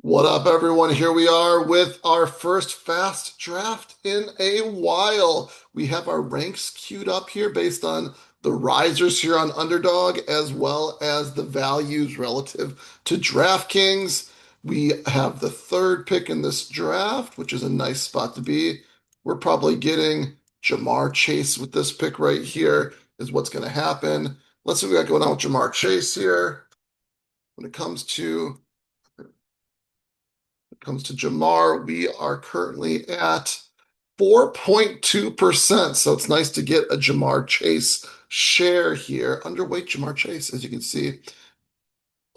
What up, everyone? Here we are with our first fast draft in a while. We have our ranks queued up here based on the risers here on Underdog, as well as the values relative to DraftKings. We have the third pick in this draft, which is a nice spot to be. We're probably getting Jamar Chase with this pick right here, is what's going to happen. Let's see what we got going on with Jamar Chase here. When it comes to Jamar, we are currently at 4.2%. So it's nice to get a Jamar Chase share here. Underweight Jamar Chase, as you can see.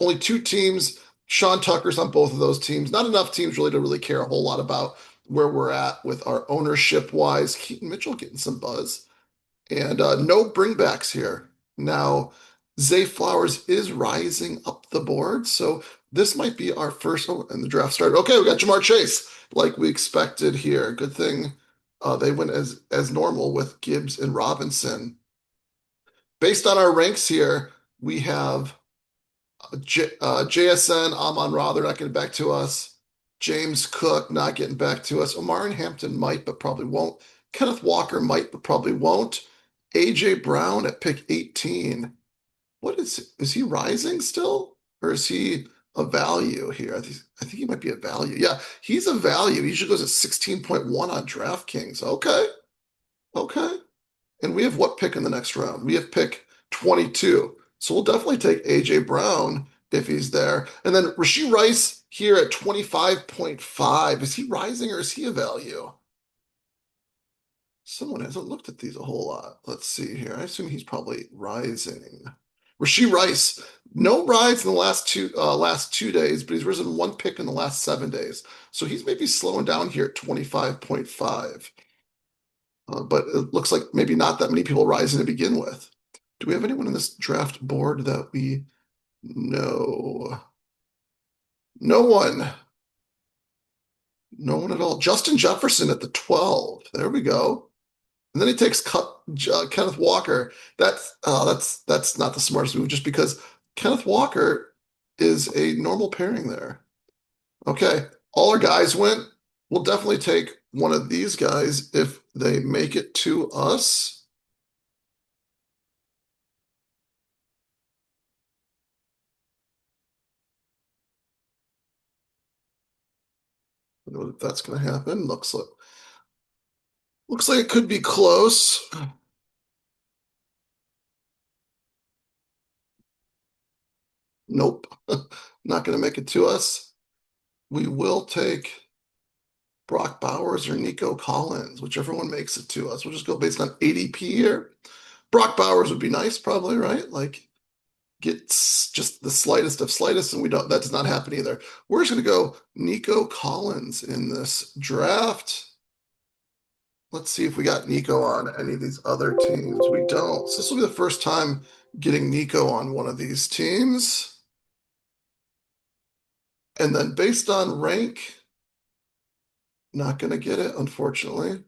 Only two teams. Sean Tucker's on both of those teams. Not enough teams really to really care a whole lot about where we're at with our ownership wise. Keaton Mitchell getting some buzz. And no bringbacks here. Now, Zay Flowers is rising up the board, so this might be our first. Oh, and the draft started. Okay, we got Jamar Chase, like we expected here. Good thing they went as normal with Gibbs and Robinson. Based on our ranks here, we have JSN, Amon Ra, they're not getting back to us. James Cook not getting back to us. Omar and Hampton might, but probably won't. Kenneth Walker might, but probably won't. AJ Brown at pick 18. What is he rising still? Or is he a value here? I think he might be a value. Yeah, he's a value. He usually goes at 16.1 on DraftKings. Okay. Okay. And we have what pick in the next round? We have pick 22. So we'll definitely take AJ Brown if he's there. And then Rashee Rice here at 25.5. Is he rising or is he a value? Someone hasn't looked at these a whole lot. Let's see here. I assume he's probably rising. Rashee Rice, no rides in the last two days, but he's risen one pick in the last 7 days. So he's maybe slowing down here at 25.5. But it looks like maybe not that many people rising to begin with. Do we have anyone in this draft board that we know? No one. No one at all. Justin Jefferson at the 12. There we go. And then he takes Kenneth Walker. That's not the smartest move, just because Kenneth Walker is a normal pairing there. Okay, all our guys went. We'll definitely take one of these guys if they make it to us. I don't know if that's going to happen. Looks like it could be close. Nope, not going to make it to us. We will take Brock Bowers or Nico Collins, whichever one makes it to us. We'll just go based on ADP here. Brock Bowers would be nice, probably, right? Like gets just the slightest of slightest, and we don't. That does not happen either. We're just going to go Nico Collins in this draft. Let's see if we got Nico on any of these other teams. We don't. So this will be the first time getting Nico on one of these teams. And then based on rank, not going to get it, unfortunately.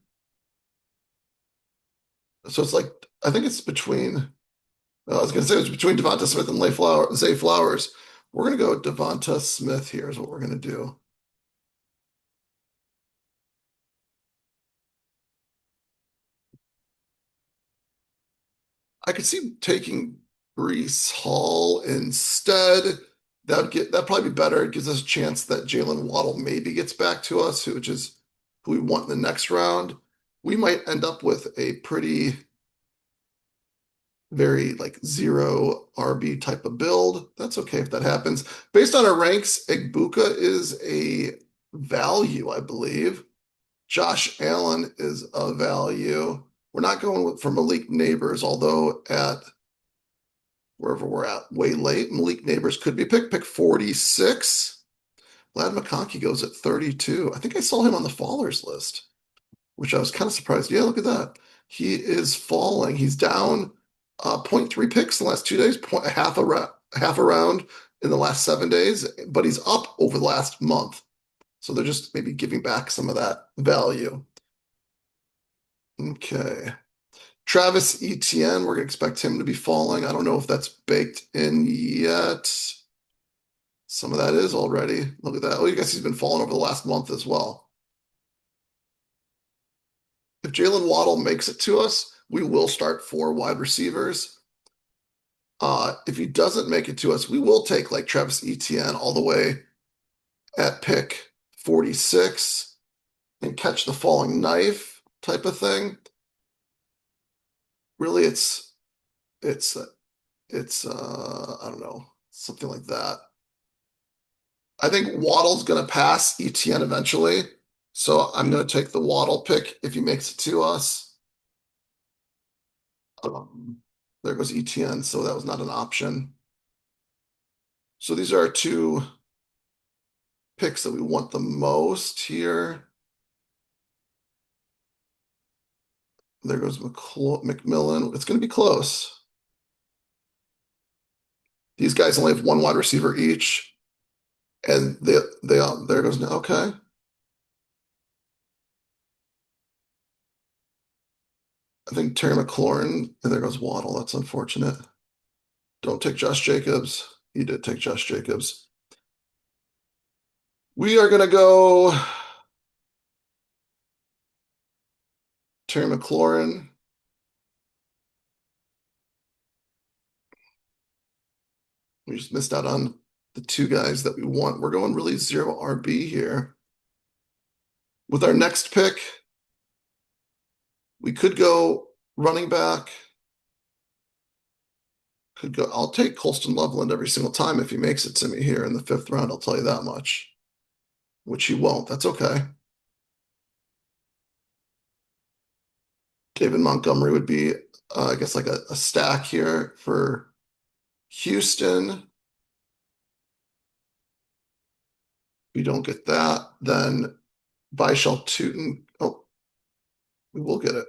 So it's like, I think it's between, I was going to say it's between Devonta Smith and Zay Flowers. We're going to go with Devonta Smith here is what we're going to do. I could see taking Brees Hall instead. That'd probably be better. It gives us a chance that Jalen Waddle maybe gets back to us, which is who we want in the next round. We might end up with a pretty very like zero RB type of build. That's okay if that happens. Based on our ranks, Egbuka is a value, I believe. Josh Allen is a value. We're not going for Malik Neighbors, although at wherever we're at, way late. Malik Neighbors could be pick 46. Lad McConkey goes at 32. I think I saw him on the fallers list, which I was kind of surprised. Yeah, look at that. He is falling. He's down zero point 0.3 picks in the last 2 days, half a round in the last 7 days, but he's up over the last month. So they're just maybe giving back some of that value. Okay. Travis Etienne, we're going to expect him to be falling. I don't know if that's baked in yet. Some of that is already. Look at that. Oh, you guys, he's been falling over the last month as well. If Jalen Waddle makes it to us, we will start 4 wide receivers. If he doesn't make it to us, we will take like Travis Etienne all the way at pick 46 and catch the falling knife type of thing. Really, it's I don't know, something like that. I think Waddle's going to pass Etienne eventually, so I'm going to take the Waddle pick if he makes it to us. Um, there goes Etienne, so that was not an option. So these are our 2 picks that we want the most here. There goes McMillan. It's going to be close. These guys only have 1 wide receiver each, and they there goes now. Okay, I think Terry McLaurin, and there goes Waddle. That's unfortunate. Don't take Josh Jacobs. You did take Josh Jacobs. We are going to go Terry McLaurin. We just missed out on the 2 guys that we want. We're going really 0 RB here. With our next pick, we could go running back. Could go. I'll take Colston Loveland every single time if he makes it to me here in the 5th round. I'll tell you that much. Which he won't. That's okay. David Montgomery would be, I guess, like a stack here for Houston. If we don't get that, then Byshell Tootin. Oh, we will get it.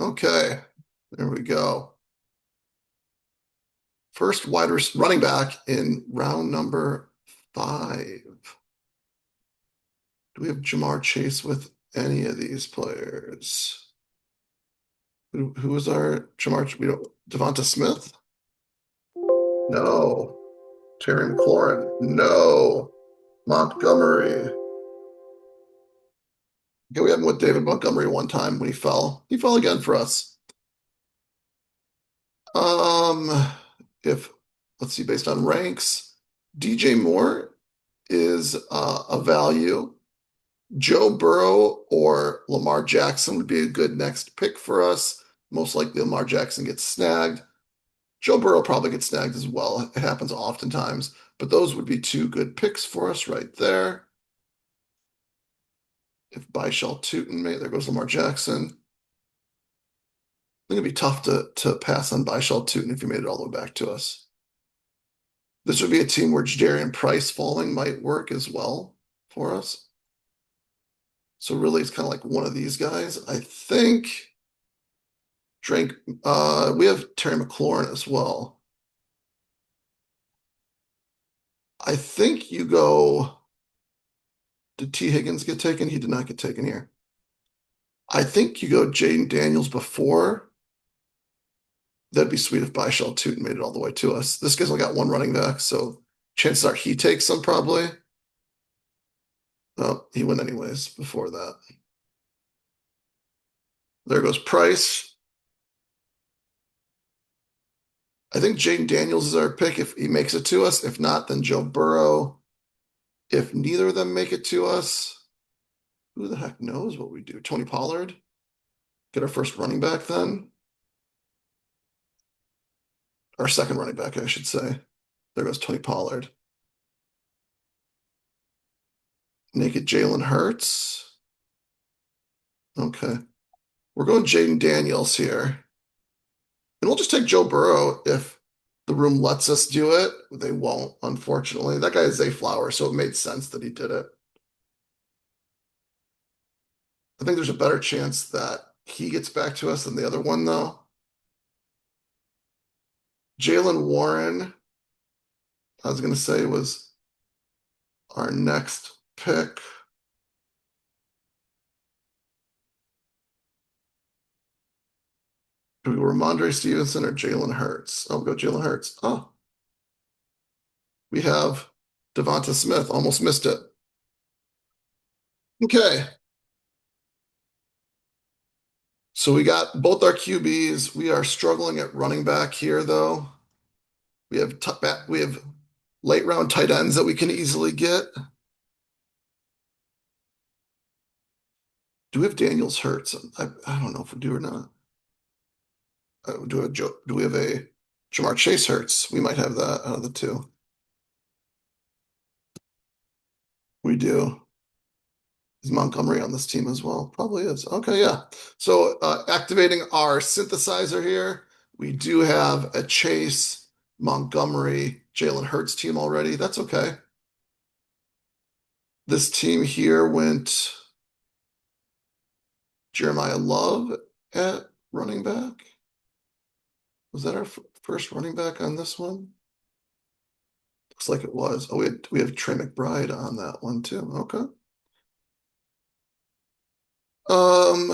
Okay, there we go. First running back in round number 5. Do we have Jamar Chase with any of these players? Who is our Jamar? We don't. Devonta Smith? No. Terry McLaurin? No. Montgomery? Okay, we had him with David Montgomery one time when he fell. He fell again for us. Um, if let's see, based on ranks, DJ Moore is a value. Joe Burrow or Lamar Jackson would be a good next pick for us. Most likely Lamar Jackson gets snagged. Joe Burrow probably gets snagged as well. It happens oftentimes, but those would be 2 good picks for us right there. If Byshell Tootin, there goes Lamar Jackson. I think it'd be tough to pass on Byshell Tootin if he made it all the way back to us. This would be a team where Jadarian Price falling might work as well for us. So really, it's kind of like one of these guys. I think we have Terry McLaurin as well. I think you go. Did T. Higgins get taken? He did not get taken here. I think you go Jaden Daniels before. That'd be sweet if Byshell Tootin made it all the way to us. This guy's only got 1 running back, so chances are he takes some probably. Oh, he went anyways before that. There goes Price. I think Jaden Daniels is our pick if he makes it to us. If not, then Joe Burrow. If neither of them make it to us, who the heck knows what we do? Tony Pollard? Get our first running back then? Our second running back, I should say. There goes Tony Pollard. Naked Jalen Hurts. Okay. We're going Jaden Daniels here. And we'll just take Joe Burrow if the room lets us do it. They won't, unfortunately. That guy is Zay Flowers, so it made sense that he did it. I think there's a better chance that he gets back to us than the other one, though. Jalen Warren, I was going to say, was our next pick. Do we go Ramondre Stevenson or Jalen Hurts? I'll go Jalen Hurts. Oh, we have Devonta Smith almost missed it. Okay, so we got both our QBs. We are struggling at running back here, though. We have late round tight ends that we can easily get. Do we have Daniels Hurts? I don't know if we do or not. Do we have a Jamar Chase Hurts? We might have that out of the two. We do. Is Montgomery on this team as well? Probably is. Okay, yeah. So activating our synthesizer here, we do have a Chase, Montgomery, Jalen Hurts team already. That's okay. This team here went Jeremiah Love at running back. Was that our first running back on this one? Looks like it was. Oh, we have Trey McBride on that one too. Okay. Um,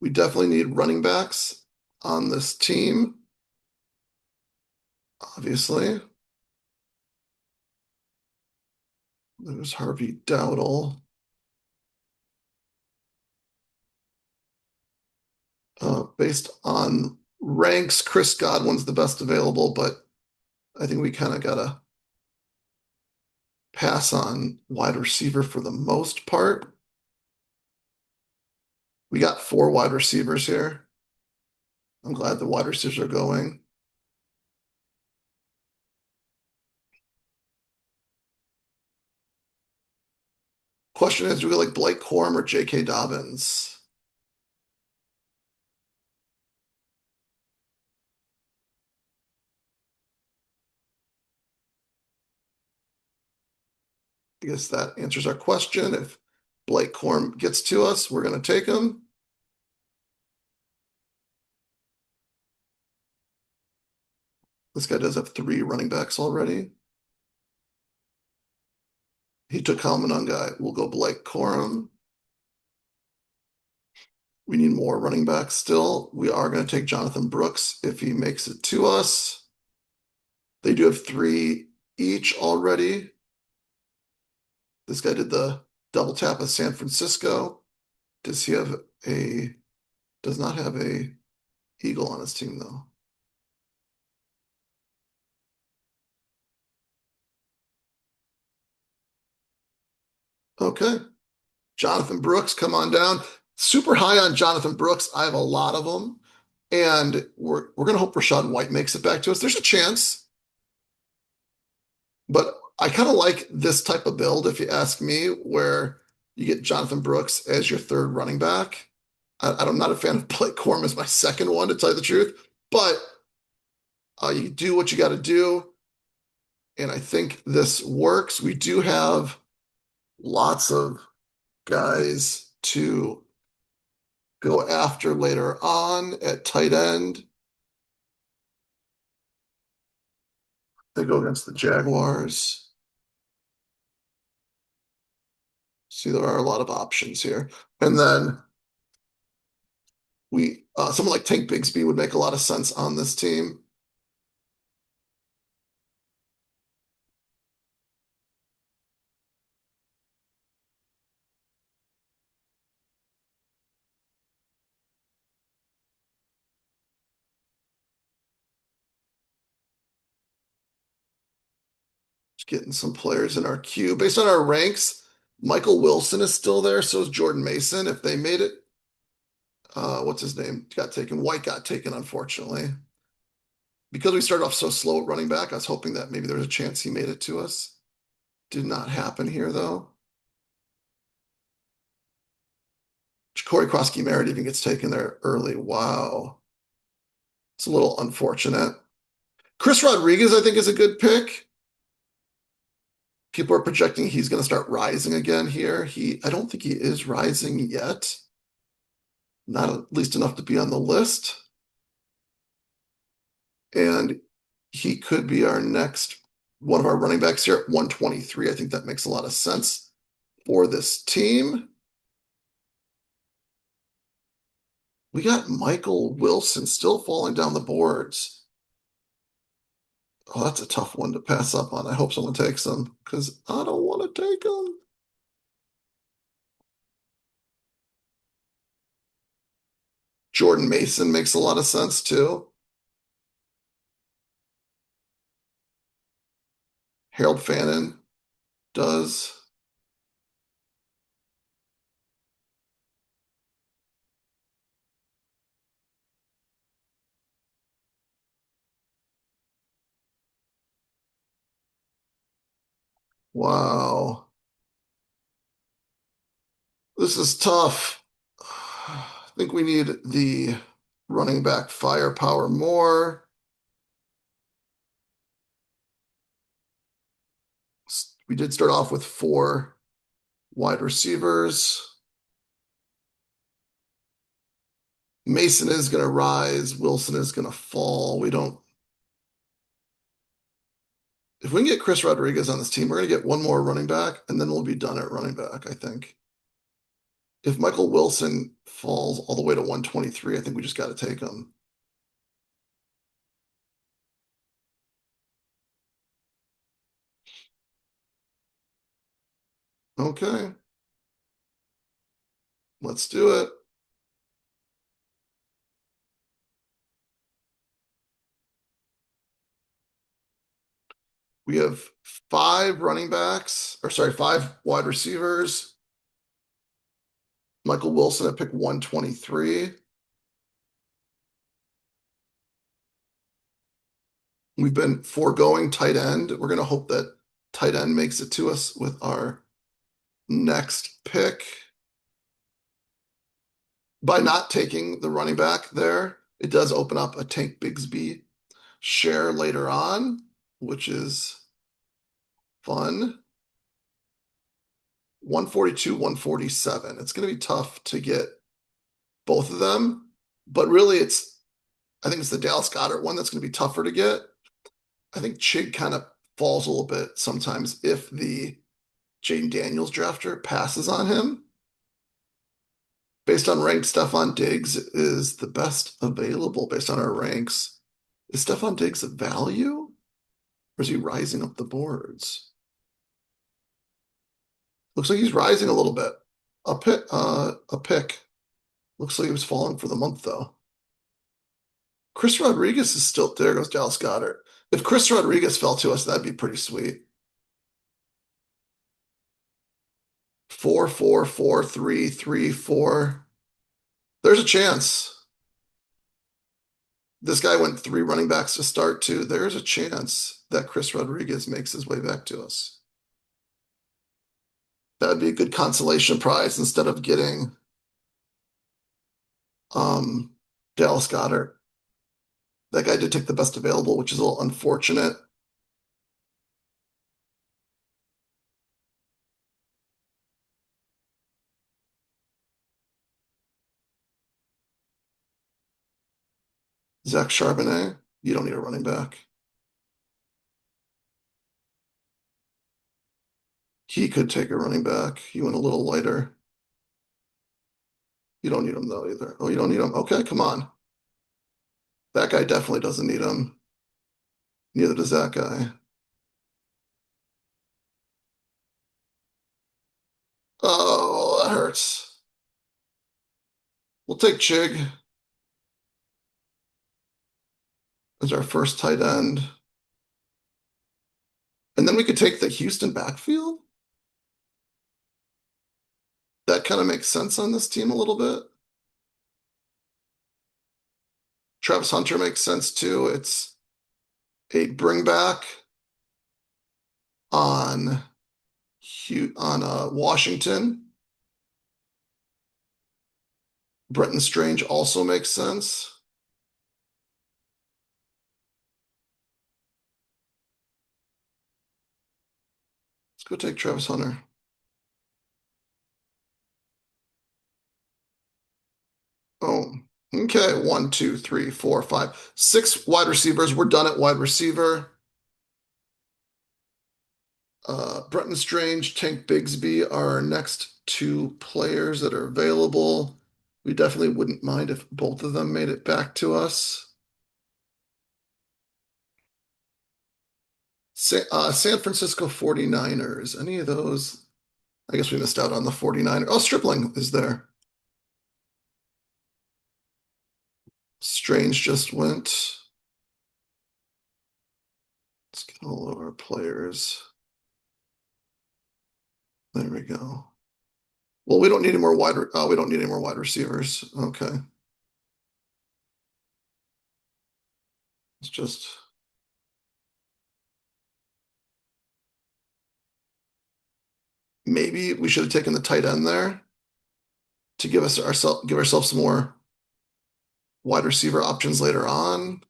we definitely need running backs on this team, obviously. There's Harvey Dowdle. Based on ranks, Chris Godwin's the best available, but I think we kind of gotta pass on wide receiver for the most part. We got 4 wide receivers here. I'm glad the wide receivers are going. Question is, do we like Blake Corum or J.K. Dobbins? I guess that answers our question. If Blake Corum gets to us, we're going to take him. This guy does have 3 running backs already. He took Kalmanunga. We'll go Blake Corum. We need more running backs still. We are going to take Jonathan Brooks if he makes it to us. They do have 3 each already. This guy did the double tap with San Francisco. Does he have a, does not have a Eagle on his team though. Okay. Jonathan Brooks, come on down. Super high on Jonathan Brooks. I have a lot of them. And we're going to hope Rachaad White makes it back to us. There's a chance, but I kind of like this type of build, if you ask me, where you get Jonathan Brooks as your third running back. I'm not a fan of Blake Corum as my second one, to tell you the truth, but you do what you got to do. And I think this works. We do have lots of guys to go after later on at tight end. They go against the Jaguars. See, there are a lot of options here. And then someone like Tank Bigsby would make a lot of sense on this team. Just getting some players in our queue. Based on our ranks, Michael Wilson is still there. So is Jordan Mason. If they made it, what's his name? Got taken. White got taken, unfortunately. Because we started off so slow at running back, I was hoping that maybe there was a chance he made it to us. Did not happen here, though. Corey Krosky Merritt even gets taken there early. Wow. It's a little unfortunate. Chris Rodriguez, I think, is a good pick. People are projecting he's going to start rising again here. I don't think he is rising yet. Not at least enough to be on the list. And he could be our next one of our running backs here at 123. I think that makes a lot of sense for this team. We got Michael Wilson still falling down the boards. Oh, that's a tough one to pass up on. I hope someone takes them because I don't want to take them. Jordan Mason makes a lot of sense too. Harold Fannin does. Wow. This is tough. I think we need the running back firepower more. We did start off with four wide receivers. Mason is going to rise. Wilson is going to fall. We don't. If we can get Chris Rodriguez on this team, we're going to get one more running back, and then we'll be done at running back, I think. If Michael Wilson falls all the way to 123, I think we just got to take him. Okay, let's do it. We have five running backs, or sorry, five wide receivers. Michael Wilson at pick 123. We've been foregoing tight end. We're going to hope that tight end makes it to us with our next pick. By not taking the running back there, it does open up a Tank Bigsby share later on, which is fun. 142, 147. It's going to be tough to get both of them, but really I think it's the Dallas Goedert one that's going to be tougher to get. I think Chig kind of falls a little bit sometimes if the Jaden Daniels drafter passes on him. Based on ranked, Stefon Diggs is the best available based on our ranks. Is Stefon Diggs a value? Or is he rising up the boards? Looks like he's rising a little bit. A pick. Looks like he was falling for the month though. Chris Rodriguez is still there. Goes Dallas Goedert. If Chris Rodriguez fell to us, that'd be pretty sweet. 4-4-4-3-3-4. There's a chance. This guy went three running backs to start too. There's a chance that Chris Rodriguez makes his way back to us. That'd be a good consolation prize instead of getting um, Dallas Goedert. That guy did take the best available, which is a little unfortunate. Zach Charbonnet, you don't need a running back. He could take a running back. He went a little lighter. You don't need him though either. Oh, you don't need him? Okay, come on. That guy definitely doesn't need him. Neither does that guy. Oh, that hurts. We'll take Chig as our first tight end. And then we could take the Houston backfield. That kind of makes sense on this team a little bit. Travis Hunter makes sense too. It's a bring back on Washington. Brenton Strange also makes sense. Let's go take Travis Hunter. Oh, okay. 1, 2, 3, 4, 5, 6 wide receivers. We're done at wide receiver. Brenton Strange, Tank Bigsby are our next two players that are available. We definitely wouldn't mind if both of them made it back to us. San Francisco 49ers. Any of those? I guess we missed out on the 49ers. Oh, Stripling is there. Strange just went. Let's get all of our players. There we go. Well, we don't need any more we don't need any more wide receivers. Okay. It's just maybe we should have taken the tight end there to give ourselves some more wide receiver options later on.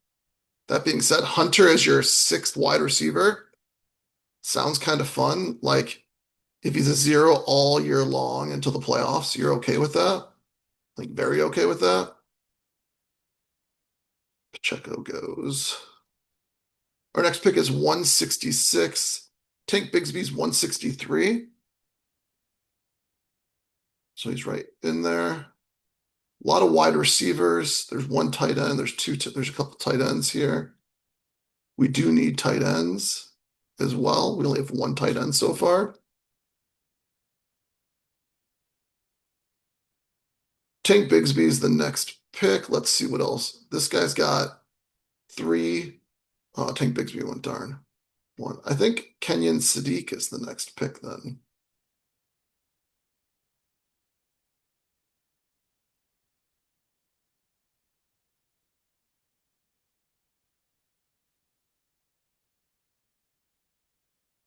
That being said, Hunter as your sixth wide receiver sounds kind of fun. Like if he's a zero all year long until the playoffs, you're okay with that? Like very okay with that? Pacheco goes. Our next pick is 166. Tank Bigsby's 163. So he's right in there. A lot of wide receivers. There's one tight end. There's a couple tight ends here. We do need tight ends as well. We only have one tight end so far. Tank Bigsby is the next pick. Let's see what else. This guy's got three. Oh, Tank Bigsby went darn. One. I think Kenyon Sadiq is the next pick then.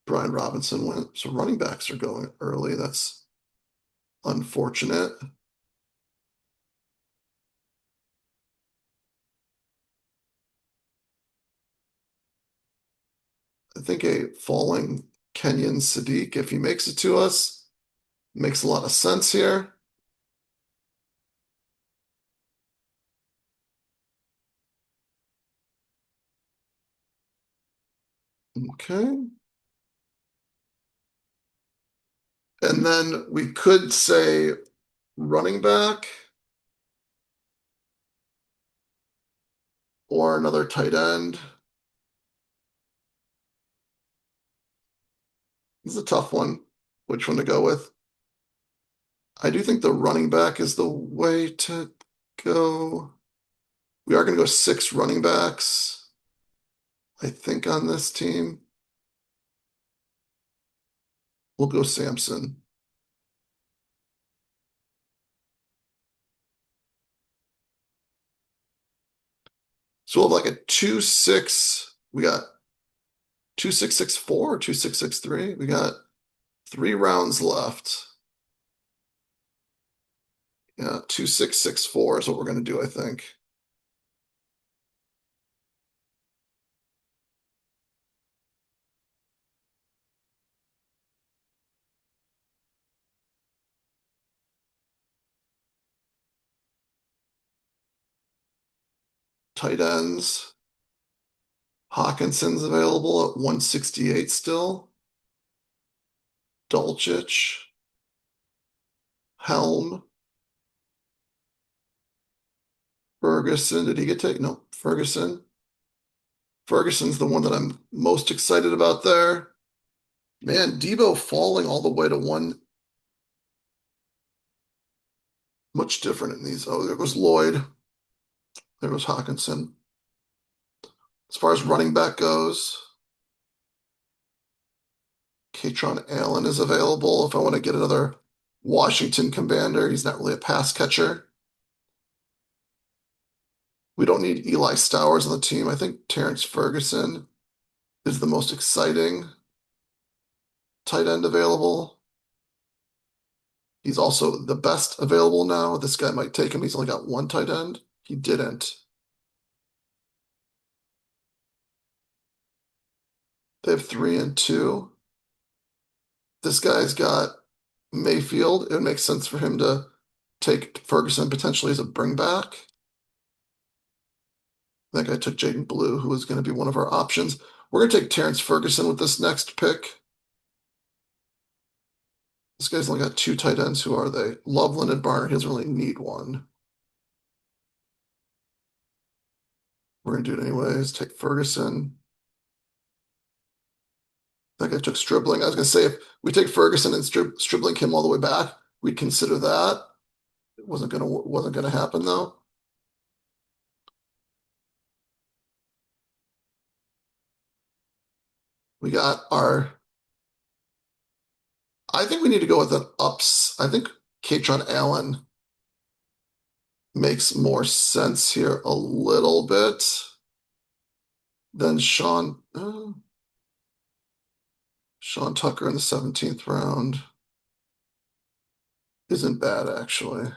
Brian Robinson went. So running backs are going early. That's unfortunate. I think a falling Kenyon Sadiq, if he makes it to us, makes a lot of sense here. Okay. And then we could say running back or another tight end. This is a tough one. Which one to go with? I do think the running back is the way to go. We are going to go six running backs, I think, on this team. We'll go Samson. So we'll have like a 2-6. We got 2-6-6-4 or 2-6-6-3. We got 3 rounds left. Yeah, 2-6-6-4 is what we're going to do, I think. Tight ends. Hawkinson's available at 168 still. Dolchich. Helm. Ferguson. Did he get taken? No, Ferguson. Ferguson's the one that I'm most excited about there. Man, Debo falling all the way to one. Much different in these. Oh, there goes Lloyd. There goes Hawkinson. As far as running back goes, Katron Allen is available. If I want to get another Washington commander, he's not really a pass catcher. We don't need Eli Stowers on the team. I think Terrence Ferguson is the most exciting tight end available. He's also the best available now. This guy might take him. He's only got one tight end. He didn't. They have 3 and 2. This guy's got Mayfield. It would make sense for him to take Ferguson potentially as a bring back. That guy took Jaden Blue, who was going to be one of our options. We're going to take Terrence Ferguson with this next pick. This guy's only got 2 tight ends. Who are they? Loveland and Barner. He doesn't really need one. We're going to do it anyways. Take Ferguson. That guy took Stribling. I was gonna say if we take Ferguson and Stribling him all the way back, we'd consider that. It wasn't gonna happen though. We got our. I think we need to go with an ups. I think Katron Allen makes more sense here a little bit than Sean Tucker in the 17th round. Isn't bad actually.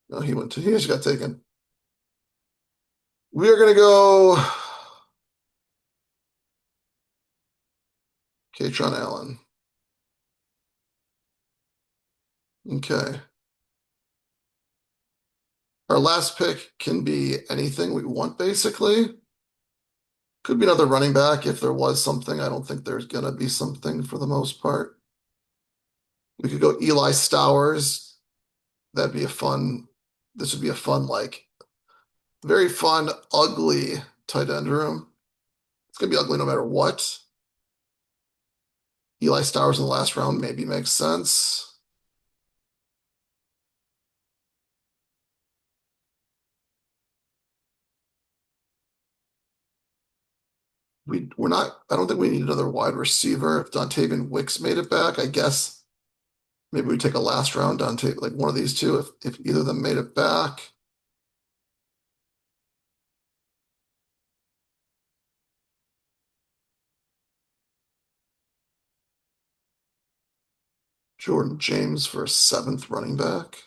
No, he just got taken. We are gonna go Katron Allen. Okay. Our last pick can be anything we want, basically. Could be another running back if there was something. I don't think there's gonna be something for the most part. We could go Eli Stowers. That'd be a fun. This would be a fun, like, very fun, ugly tight end room. It's gonna be ugly no matter what. Eli Stowers in the last round maybe makes sense. We're not. I don't think we need another wide receiver. If Dontavian Wicks made it back, I guess maybe we take a last round Dante, like one of these two. If either of them made it back, Jordan James for a seventh running back.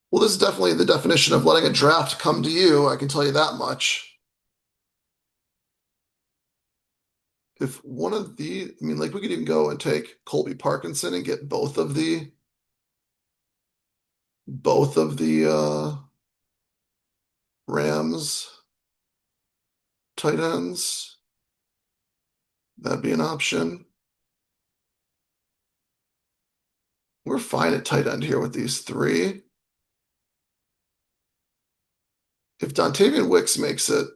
Well, this is definitely the definition of letting a draft come to you. I can tell you that much. If one of the, I mean, like we could even go and take Colby Parkinson and get both of the Rams tight ends. That'd be an option. We're fine at tight end here with these three. If Dontavian Wicks makes it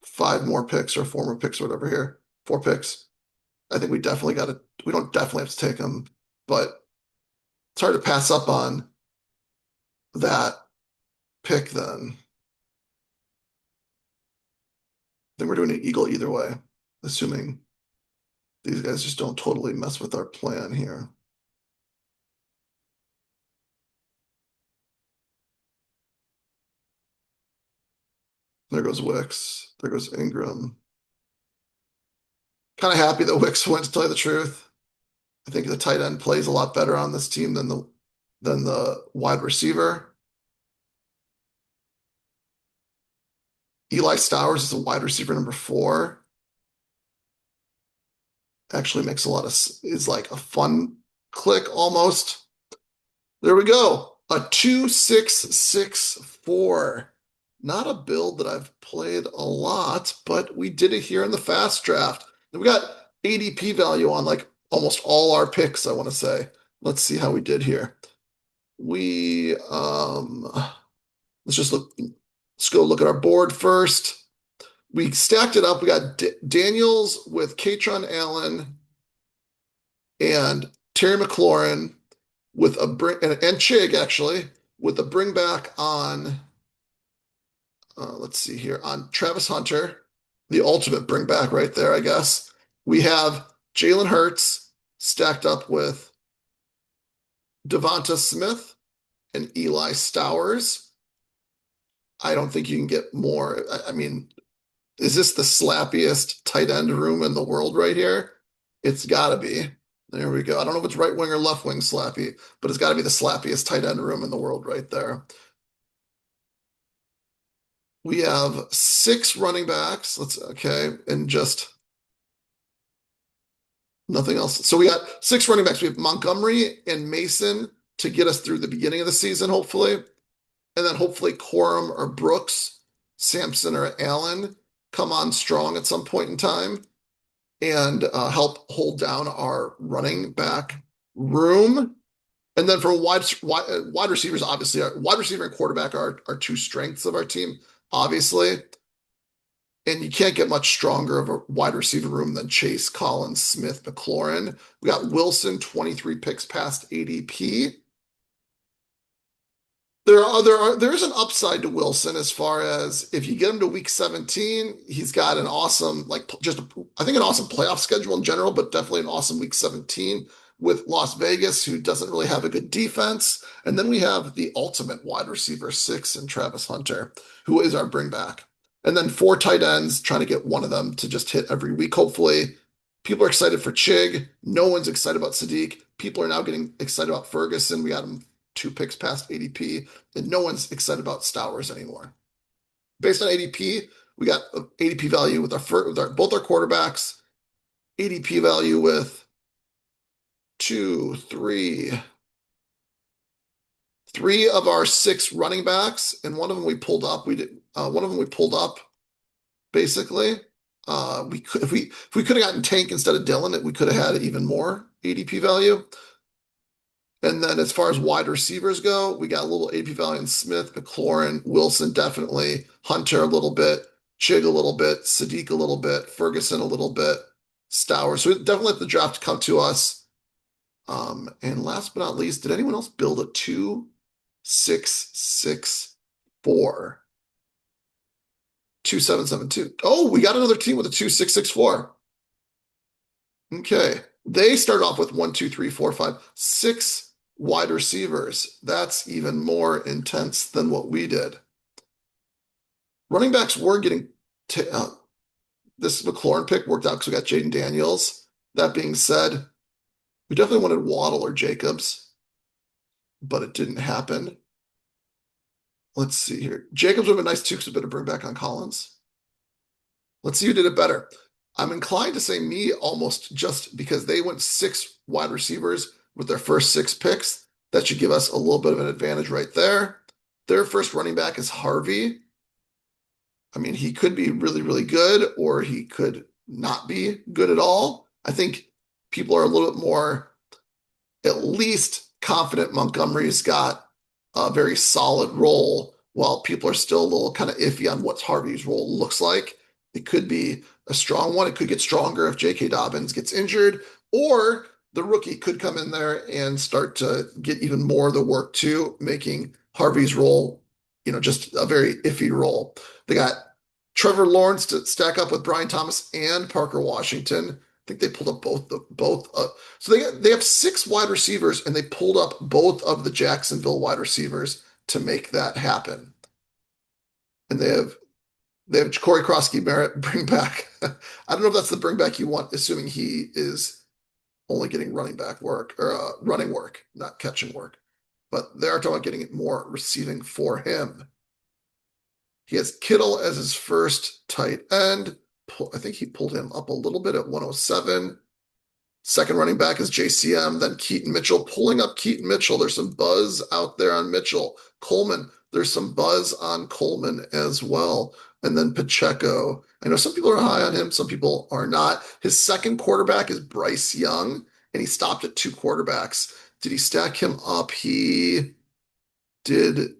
five more picks or four more picks or whatever here, four picks, I think we definitely got to, we don't definitely have to take him, but it's hard to pass up on that pick then. Then we're doing an eagle either way, assuming these guys just don't totally mess with our plan here. There goes Wicks. There goes Ingram. Kind of happy that Wicks went, to tell you the truth. I think the tight end plays a lot better on this team than the wide receiver. Eli Stowers is a wide receiver number 4. Actually makes a lot of is like a fun click almost. There we go. A 2-6-6-4. Not a build that I've played a lot, but we did it here in the fast draft. And we got ADP value on like almost all our picks, I want to say. Let's see how we did here. We let's just look let's go look at our board first. We stacked it up. We got Daniels with Katron Allen and Terry McLaurin with a bring and Chig actually with a bring back on let's see here on Travis Hunter, the ultimate bring back right there, I guess. We have Jalen Hurts stacked up with Devonta Smith and Eli Stowers. I don't think you can get more. I mean, is this the slappiest tight end room in the world right here? It's got to be. There we go. I don't know if it's right wing or left wing slappy, but it's got to be the slappiest tight end room in the world right there. We have 6 running backs. And just Nothing else. So we got six running backs. We have Montgomery and Mason to get us through the beginning of the season, hopefully. And then hopefully Corum or Brooks, Sampson or Allen come on strong at some point in time and help hold down our running back room. And then from wide receivers, obviously, wide receiver and quarterback are two strengths of our team, obviously. And you can't get much stronger of a wide receiver room than Chase, Collins, Smith, McLaurin. We got Wilson, 23 picks past ADP. There's an upside to Wilson as far as if you get him to week 17, he's got an awesome, like just I think an awesome playoff schedule in general, but definitely an awesome week 17 with Las Vegas, who doesn't really have a good defense. And then we have the ultimate wide receiver six and Travis Hunter, who is our bring back. And then four tight ends, trying to get one of them to just hit every week, hopefully. People are excited for Chig. No one's excited about Sadiq. People are now getting excited about Ferguson. We got him two picks past ADP, and no one's excited about Stowers anymore. Based on ADP, we got ADP value with both our quarterbacks, ADP value with two, three of our six running backs, and one of them we pulled up. We did one of them we pulled up basically. We could if we could have gotten Tank instead of Dylan, we could have had even more ADP value. And then as far as wide receivers go, we got a little AP value in Smith, McLaurin, Wilson definitely, Hunter a little bit, Chig a little bit, Sadiq a little bit, Ferguson a little bit, Stowers. So we definitely let the draft come to us. And last but not least, did anyone else build a 2-6-6-4? 2-7-7-2. Oh, we got another team with a 2-6-6-4. Okay. They started off with 1, 2, 3, 4, 5, 6 wide receivers. That's even more intense than what we did. Running backs were getting this McLaurin pick worked out because we got Jaden Daniels. That being said, we definitely wanted Waddle or Jacobs, but it didn't happen. Let's see here. Jacobs would have been nice too because we better bring back on Collins. Let's see who did it better. I'm inclined to say me almost just because they went six wide receivers with their first six picks. That should give us a little bit of an advantage right there. Their first running back is Harvey. I mean, he could be really, really good, or he could not be good at all. I think people are a little bit more, at least, confident Montgomery's got a very solid role, while people are still a little kind of iffy on what Harvey's role looks like. It could be a strong one. It could get stronger if J.K. Dobbins gets injured, or the rookie could come in there and start to get even more of the work too, making Harvey's role, just a very iffy role. They got Trevor Lawrence to stack up with Brian Thomas and Parker Washington. I think they pulled up both. So they have six wide receivers, and they pulled up both of the Jacksonville wide receivers to make that happen. And they have Corey Krosky Barrett bring back. I don't know if that's the bring back you want, assuming he is only getting running back work or running work, not catching work. But they are talking about getting more receiving for him. He has Kittle as his first tight end. I think he pulled him up a little bit at 107. Second running back is JCM, then Keaton Mitchell. Pulling up Keaton Mitchell. There's some buzz out there on Mitchell. Coleman, there's some buzz on Coleman as well. And then Pacheco. I know some people are high on him, some people are not. His second quarterback is Bryce Young, and he stopped at two quarterbacks. Did he stack him up? He did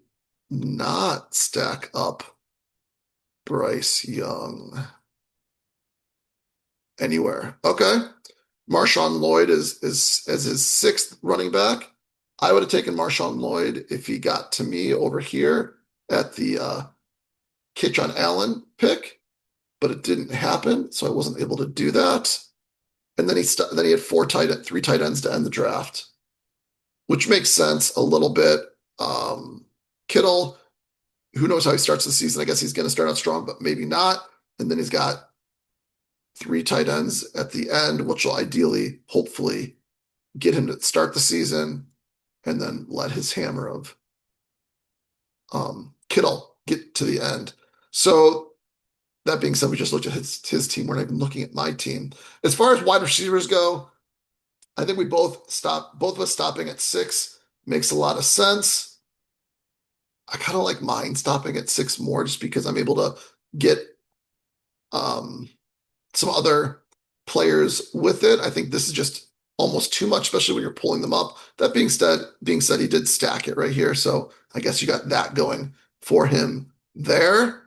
not stack up Bryce Young anywhere. Okay. Marshawn Lloyd is as his sixth running back. I would have taken Marshawn Lloyd if he got to me over here at the Kitron Allen pick, but it didn't happen, so I wasn't able to do that. And then he had three tight ends to end the draft, which makes sense a little bit. Kittle, who knows how he starts the season? I guess he's going to start out strong, but maybe not. And then he's got three tight ends at the end, which will ideally, hopefully, get him to start the season and then let his hammer of Kittle get to the end. So that being said, we just looked at his team. We're not even looking at my team. As far as wide receivers go, I think both of us stopping at six makes a lot of sense. I kind of like mine stopping at six more just because I'm able to get um, some other players with it. I think this is just almost too much, especially when you're pulling them up. That being said, he did stack it right here, so I guess you got that going for him there.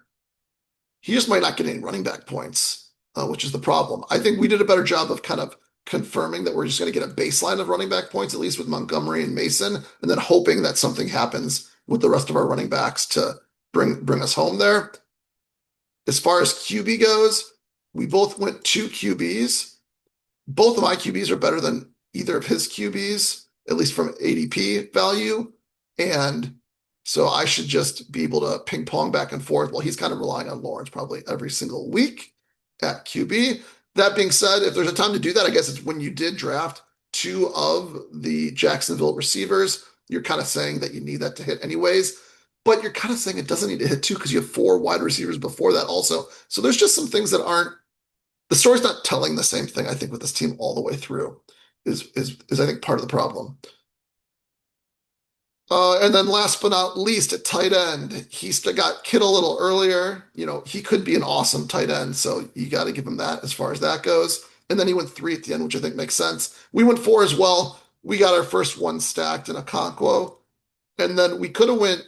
He just might not get any running back points, which is the problem. I think we did a better job of kind of confirming that we're just going to get a baseline of running back points, at least with Montgomery and Mason, and then hoping that something happens with the rest of our running backs to bring us home there. As far as QB goes, we both went two QBs. Both of my QBs are better than either of his QBs, at least from ADP value. And so I should just be able to ping pong back and forth while he's kind of relying on Lawrence probably every single week at QB. That being said, if there's a time to do that, I guess it's when you did draft two of the Jacksonville receivers. You're kind of saying that you need that to hit anyways, but you're kind of saying it doesn't need to hit two because you have four wide receivers before that also. So there's just some things that aren't the story's not telling the same thing, I think, with this team all the way through is I think part of the problem. And then last but not least, at tight end, he still got Kittle a little earlier. He could be an awesome tight end, so you got to give him that as far as that goes. And then he went three at the end, which I think makes sense. We went four as well. We got our first one stacked in a Conquo. And then we could have went.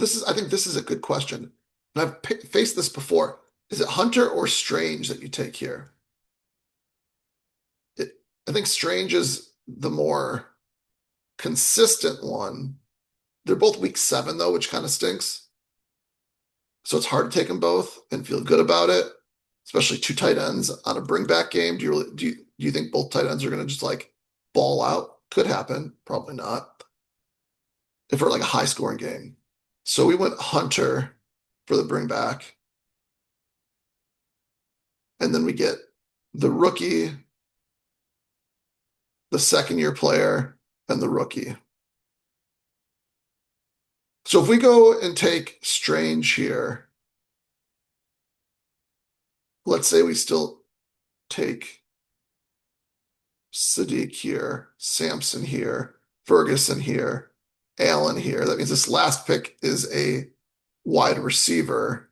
I think this is a good question. And I've faced this before. Is it Hunter or Strange that you take here? It, I think Strange is the more consistent one. They're both week 7 though, which kind of stinks. So it's hard to take them both and feel good about it, especially two tight ends on a bring back game. Do you think both tight ends are going to just like ball out? Could happen, probably not. If we're like a high scoring game. So we went Hunter for the bring back. And then we get the rookie, the second year player, and the rookie. So if we go and take Strange here, let's say we still take Sadiq here, Sampson here, Ferguson here, Allen here. That means this last pick is a wide receiver.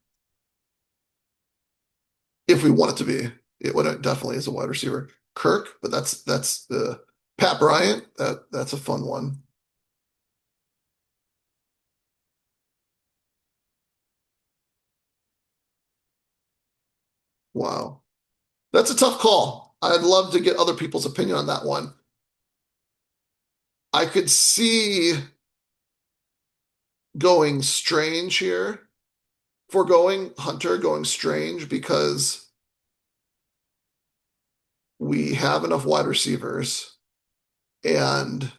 If we want it to be, it definitely is a wide receiver. Kirk, but that's the Pat Bryant. That's a fun one. Wow. That's a tough call. I'd love to get other people's opinion on that one. I could see going Strange here, foregoing Hunter, going Strange because we have enough wide receivers and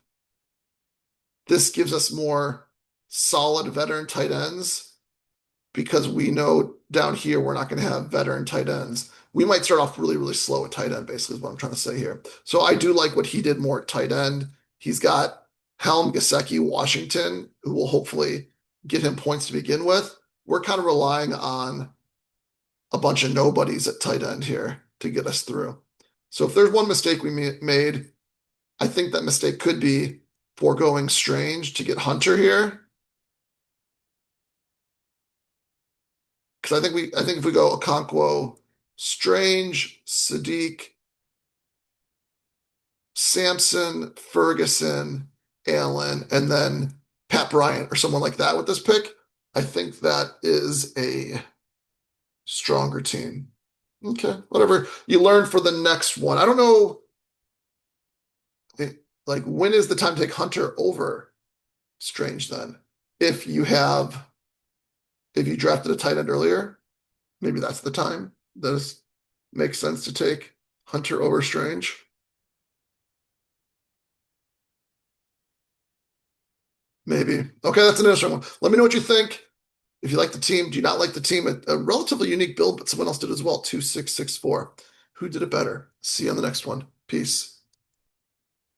this gives us more solid veteran tight ends because we know down here we're not going to have veteran tight ends. We might start off really, really slow at tight end, basically, is what I'm trying to say here. So I do like what he did more at tight end. He's got Helm, Gesicki, Washington, who will hopefully get him points to begin with. We're kind of relying on a bunch of nobodies at tight end here to get us through. So if there's one mistake we made, I think that mistake could be foregoing Strange to get Hunter here. Because I think if we go Okonkwo, Strange, Sadiq, Sampson, Ferguson, Allen, and then Pat Bryant or someone like that with this pick, I think that is a stronger team. Okay, whatever. You learn for the next one. I don't know, like when is the time to take Hunter over Strange then? If you have, if you drafted a tight end earlier, maybe that's the time. Does make sense to take Hunter over Strange? Maybe. Okay, that's an interesting one. Let me know what you think. If you like the team, do you not like the team? A relatively unique build, but someone else did as well. 2664. Who did it better? See you on the next one. Peace.